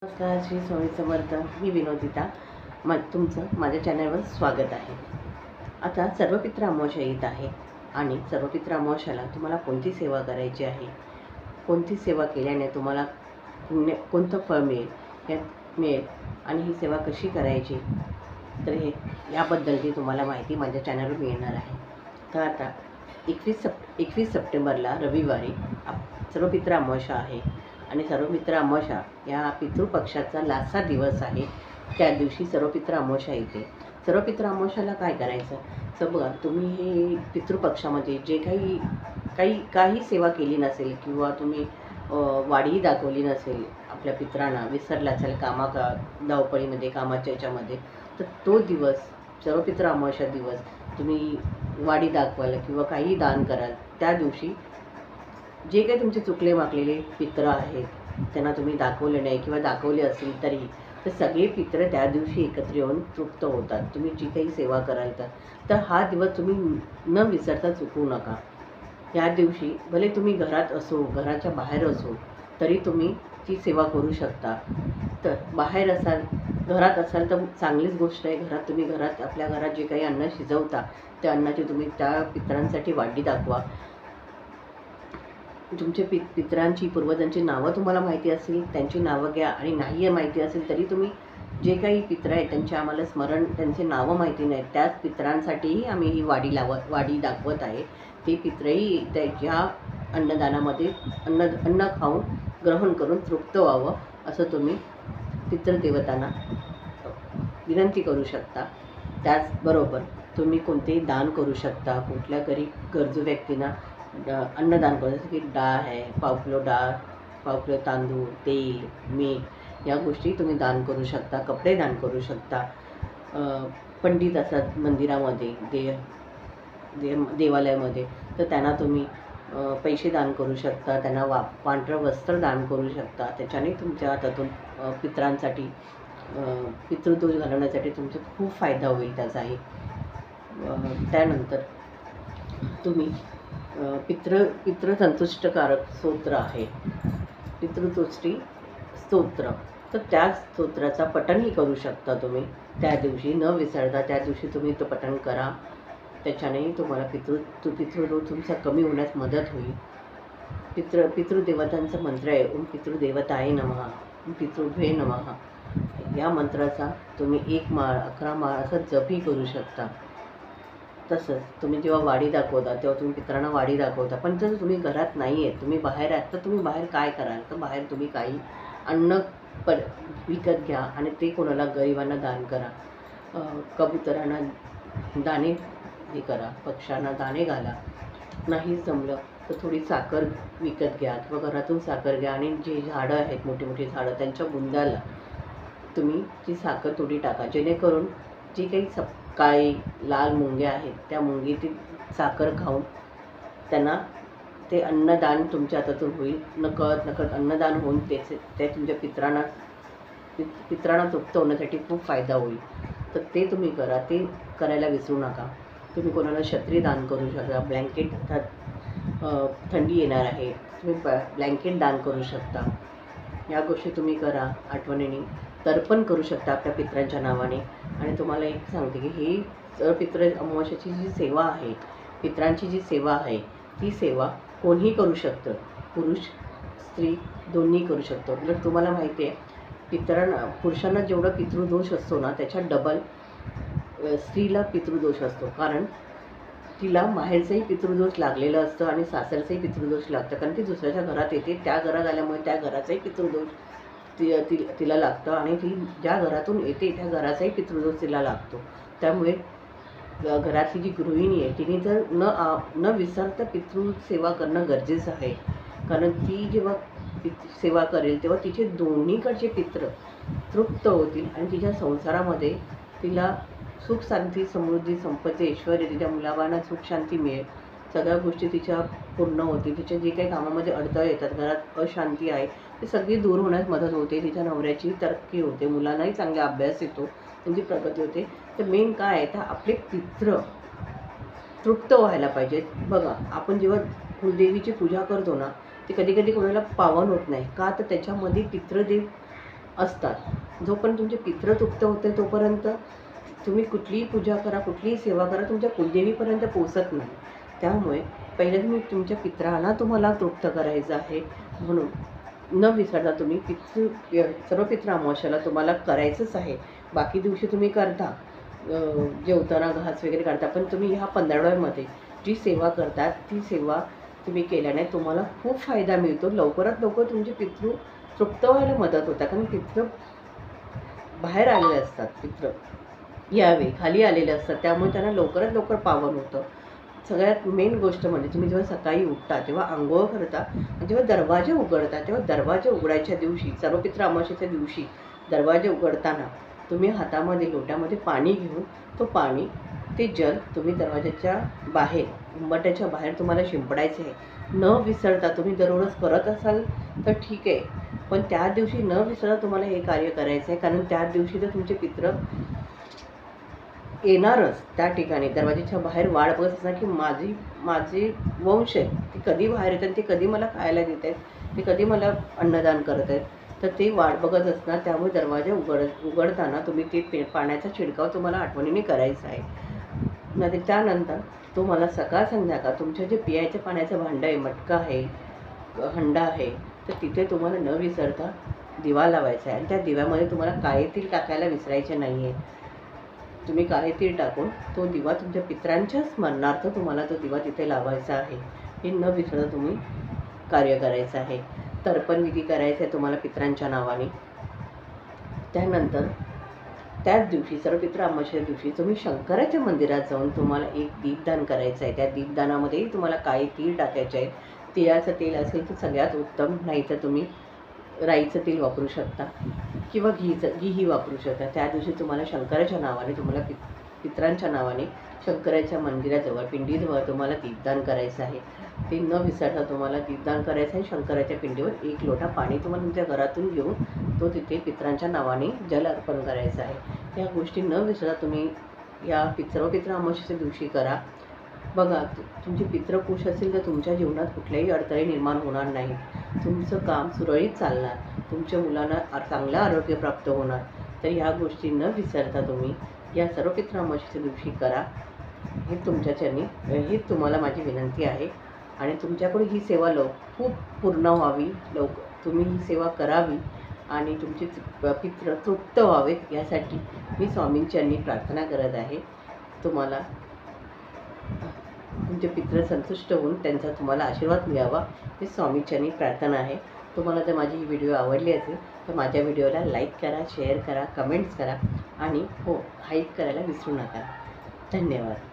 नमस्कार, श्री स्वामी समर्थ. मी विनोदिता. तुमचं माझ्या चॅनलवर स्वागत आहे. आता सर्वपित्र अमावस्या येत आहे आणि सर्वपित्र अमावस्याला तुम्हाला कोणती सेवा करायची आहे, कोणती सेवा केल्याने तुम्हाला कोणतं फळ मिळेल आणि ही सेवा कशी करायची, तर याबद्दलची तुम्हाला माहिती माझ्या चॅनलवर मिळणार आहे. तर आता 21 सप्टेंबरला रविवारी सर्वपित्र अमावस्या आहे आणि सर्वपित्र अमावस्या या पितृपक्षाचा लास्टचा दिवस आहे. त्या दिवशी सर्वपित्र अमावस्या येते. सर्वपित्र अमावस्याला काय करायचं, तर बघा, तुम्ही हे पितृपक्षामध्ये जे काही सेवा केली नसेल किंवा तुम्ही वाढीही दाखवली नसेल, आपल्या पितरांना विसरला असेल धावपळीमध्ये, कामाच्या याच्यामध्ये, तर तो दिवस सर्वपित्र अमावस्या दिवस तुम्ही वाढी दाखवाल किंवा काही दान कराल. त्या दिवशी जे काही तुमचे चुकले माकलेले पित्र आहेत त्यांना तुम्ही दाखवले नाही किंवा दाखवले असेल तरी, तर सगळे पित्र त्या दिवशी एकत्र येऊन तृप्त होतात. तुम्ही जी काही सेवा कराल तर हा दिवस तुम्ही न विसरता चुकवू नका. या दिवशी भले तुम्ही घरात असो, घराच्या बाहेर असो, तरी तुम्ही ती सेवा करू शकता. तर बाहेर असाल, घरात असाल तर चांगलीच गोष्ट आहे. घरात आपल्या घरात जे काही अन्न शिजवता त्या अन्नाची तुम्ही त्या पितरांसाठी वाढी दाखवा. तुमचे पितरांची, पूर्वजांची नावं तुम्हाला माहिती असेल त्यांची नावं घ्या, आणि नाही माहिती असेल तरी तुम्ही जे काही पित्र आहेत त्यांचे आम्हाला त्यांचे नावं माहिती नाहीत, त्याच पितरांसाठीही आम्ही ही वाढी दाखवत आहे. ते पित्रही त्याच्या अन्नदानामध्ये अन्न खाऊन ग्रहण करून तृप्त व्हावं असं तुम्ही पितृदेवतांना विनंती करू शकता. त्याचबरोबर तुम्ही कोणतेही दान करू शकता. कुठल्या गरजू व्यक्तींना अन्नदान करू, जसं की डाळ आहे, पाव किलो तांदूळ, तेल, मीठ, या गोष्टी तुम्ही दान करू शकता. कपडे दान करू शकता. पंडित असतात मंदिरामध्ये, देवालयामध्ये, तर त्यांना तुम्ही पैसे दान करू शकता. त्यांना पांढरं वस्त्र दान करू शकता. त्याच्याने तुमच्या हातातून पितरांसाठी पितृदोष घालवण्यासाठी तुमचा खूप फायदा होईल त्याचाही. त्यानंतर तुम्ही पितृसंतुष्टकारक स्तोत्र आहे, पितृतुष्टी स्तोत्र, तर त्या स्तोत्राचा पठणही करू शकता तुम्ही त्या दिवशी. न विसरता त्या दिवशी तुम्ही तो पठण करा. त्याच्यानेही तुम्हाला पितृदोष तुमचा कमी होण्यास मदत होईल. पितृदेवतांचा मंत्र आहे ओम पितृदेवताय नमः, ओम पितृभ्ये नमः. या मंत्राचा तुम्ही 1 माळ, 11 माळ असं जपही करू शकता. तसंच तुम्ही जेव्हा वाढी दाखवता तेव्हा तुम्ही पितरांना वाढी दाखवता. पण जर तुम्ही घरात नाही आहेत, तुम्ही बाहेर आहात, तर तुम्ही बाहेर काय कराल, तर बाहेर तुम्ही काही अन्न विकत घ्या आणि ते कोणाला गरिबांना दान करा. कबुतरांना दाणे हे करा, पक्ष्यांना दाणे घाला. नाही जमलं तर थोडी साखर विकत घ्या किंवा घरातून साखर घ्या आणि जे झाडं आहेत, मोठी मोठी झाडं, त्यांच्या बुंद्याला तुम्ही ती साखर थोडी टाका, जेणेकरून जी काही काळी लाल मुंग्या आहेत त्या मुंगीतील साखर खाऊन त्यांना ते अन्नदान तुमच्या हातातून होईल. नकळत अन्नदान होऊन ते तुमच्या पितरांना तृप्त होण्यासाठी खूप फायदा होईल. तर ते तुम्ही करा, ते करायला विसरू नका. तुम्ही कोणाला छत्री दान करू शकता. ब्लँकेट, थंडी येणार आहे, तुम्ही ब्लँकेट दान करू शकता. या गोष्टी तुम्ही करा. आठवणीने तर्पण करू शकता आपल्या पितरांच्या नावाने. आणि तुम्हाला एक सांगते की ही पितृ अमावस्याची जी सेवा आहे, पितरांची जी सेवा आहे, ती सेवा कोणीही करू शकतं. पुरुष स्त्री दोन्ही करू शकतो. जर तुम्हाला माहिती आहे, पुरुषांना जेवढा पितृदोष असतो ना, त्याच्या डबल स्त्रीला पितृदोष असतो. कारण तिला माहेरचाही पितृदोष लागलेला असतं आणि सासरचाही पितृदोष लागतं. कारण ती दुसऱ्याच्या घरात येते, त्या घरात आल्यामुळे त्या घराचाही पितृदोष तिला लागतं आणि ती ज्या घरातून येते त्या घराचाही पितृदोष तिला लागतो. त्यामुळे घरातली जी गृहिणी आहे तिने जर न विसरता पितृसेवा करणं गरजेचं आहे. कारण ती जेव्हा सेवा करेल तेव्हा तिचे दोन्हीकडचे पित्र तृप्त होतील आणि तिच्या संसारामध्ये तिला सुख, शांती, समृद्धी, संपत्ती, ऐश्वर्य, तिच्या मुलाबाळांना सुख शांती मिळेल. सगळ्या गोष्टी तिच्या पूर्ण होतील. तिच्या जे काही कामामध्ये अडथळे येतात, घरात अशांती आहे, ते सगळी दूर होण्यास मदत होते. तिच्या नवऱ्याची तरक्की होते, मुलांनाही चांगला अभ्यास येतो, त्यांची प्रगती होते. तर मेन काय आहे, तर आपले पित्र तृप्त व्हायला पाहिजेत. बघा, आपण जेव्हा कुलदेवीची पूजा करतो ना, ते कधी कधी कोणाला पावन होत नाही का, तर त्याच्यामध्ये पितृदेव असतात. जोपर्यंत तुमचे पितृ तृप्त होते तोपर्यंत तुम्ही कुठलीही पूजा करा, कुठलीही सेवा करा, तुमच्या कुलदेवीपर्यंत पोहोचत नाही. त्यामुळे पहिले तुम्ही तुमच्या पितरांना तुम्हाला तृप्त करायचं आहे. म्हणून न विसरता तुम्ही सर्व पितृ अमावस्येला तुम्हाला करायचंच आहे. बाकी दिवशी तुम्ही करता, जेवताना घास वगैरे करता, पण तुम्ही ह्या पंधरवड्यामध्ये जी सेवा करतात ती सेवा तुम्ही केल्याने तुम्हाला खूप फायदा मिळतो. लवकरात लवकर तुमचे पितृ तृप्त व्हायला मदत होतात. कारण पितृ बाहेर आलेले असतात, पितृ यावे खाली आलेले असतात, त्यामुळे त्यांना लवकरात लवकर पावन होतं. सगळ्यात मेन गोष्ट म्हणजे तुम्ही जेव्हा सकाळी उठता तेव्हा अंघोळ करता आणि जेव्हा दरवाजे उघडता तेव्हा दरवाजे उघडायच्या दिवशी, सर्व पितृ अमावस्येच्या दिवशी दरवाजे उघडताना तुम्ही हातामध्ये लोट्यामध्ये पाणी घेऊन तो पाणी, ते जल तुम्ही दरवाजाच्या बाहेर, उंबरठ्याच्या बाहेर तुम्हाला शिंपडायचे आहे. न विसरता तुम्ही दररोज करत असाल तर ठीक आहे, पण त्या दिवशी न विसरता तुम्हाला हे कार्य करायचं आहे. कारण त्या दिवशी तर तुमचे पितृ येणारच त्या ठिकाणी दरवाजाच्या बाहेर वाट बघत असणार की माझे वंश आहे, ते कधी बाहेर येतात, ते कधी मला खायला देत आहेत, ते कधी मला अन्नदान करत आहेत, तर ते वाट बघत असणार. त्यामुळे दरवाजा उघडताना तुम्ही ते पाण्याचा छिडकाव तुम्हाला आठवणीने करायचा आहे. नाही त्यानंतर तुम्हाला सकाळ संध्याकाळ तुमच्या जे पियाच्या पाण्याचं भांडं आहे, मटका आहे, हंडा आहे, तर तिथे तुम्हाला न विसरता दिवा लावायचा आहे. आणि त्या दिव्यामध्ये तुम्हाला काळे तीळ टाकायला विसरायचे नाही आहे. तुम्ही काळे तीळ टाकून तो दिवा तुमच्या पितरांच्या स्मरणार्थ तुम्हाला तो दिवा तिथे लावायचा आहे. हे न विसरता तुम्ही कार्य करायचं आहे. तर्पण विधी करायचा आहे तुम्हाला पितरांच्या नावाने. त्यानंतर त्याच दिवशी सर्व पितृ अमावस्येच्या दिवशी तुम्ही शंकराच्या मंदिरात जाऊन तुम्हाला एक दीपदान करायचं आहे. त्या दीपदानामध्येही तुम्हाला काळे तीळ टाकायचे आहे. तिळाचं तेल असेल तर सगळ्यात उत्तम, नाही तर तुम्ही राईचं तेल वापरू शकता किंवा घीही वापरू शकता. त्या दिवशी तुम्हाला शंकराच्या नावाने, तुम्हाला पितरांच्या नावाने शंकराच्या मंदिराजवळ, पिंडीजवळ तुम्हाला दीपदान करायचं आहे. ते न विसरता तुम्हाला दीपदान करायचं आहे. शंकराच्या पिंडीवर एक लोटा पाणी तुम्हाला तुमच्या घरातून घेऊन तो तिथे पितरांच्या नावाने जल अर्पण करायचं आहे. या गोष्टी न विसरता तुम्ही या सर्व पितृ अमावस्येच्या दिवशी करा. बघा, तुमचे पितृकुश असेल तर तुमच्या जीवनात कुठल्याही अडथळे निर्माण होणार नाही. तुमचं काम सुरळीत चालणार, तुमच्या मुलांना चांगलं आरोग्य प्राप्त होणार. तर ह्या गोष्टी न विसरता तुम्ही या सर्व पितृ अमावस्येच्या दिवशी करा. हे तुमच्या चरणी, ही तुम्हाला माझी विनंती आहे. आणि तुमच्याकडे ही सेवा खूप पूर्ण व्हावी, तुम्ही ही सेवा करावी आणि तुमचे पितृ तृप्त व्हावेत, यासाठी मी स्वामींच्यांनी प्रार्थना करत आहे. तुम्हाला तुमचे पितृ संतुष्ट होऊन त्यांचा तुम्हाला आशीर्वाद मिळावा, ही स्वामींच्यांनी प्रार्थना आहे. तुम्हाला जर माझी ही व्हिडिओ आवडली असेल तर माझ्या व्हिडिओला लाईक करा, शेअर करा, कमेंट्स करा आणि हाईप करायला विसरू नका. धन्यवाद.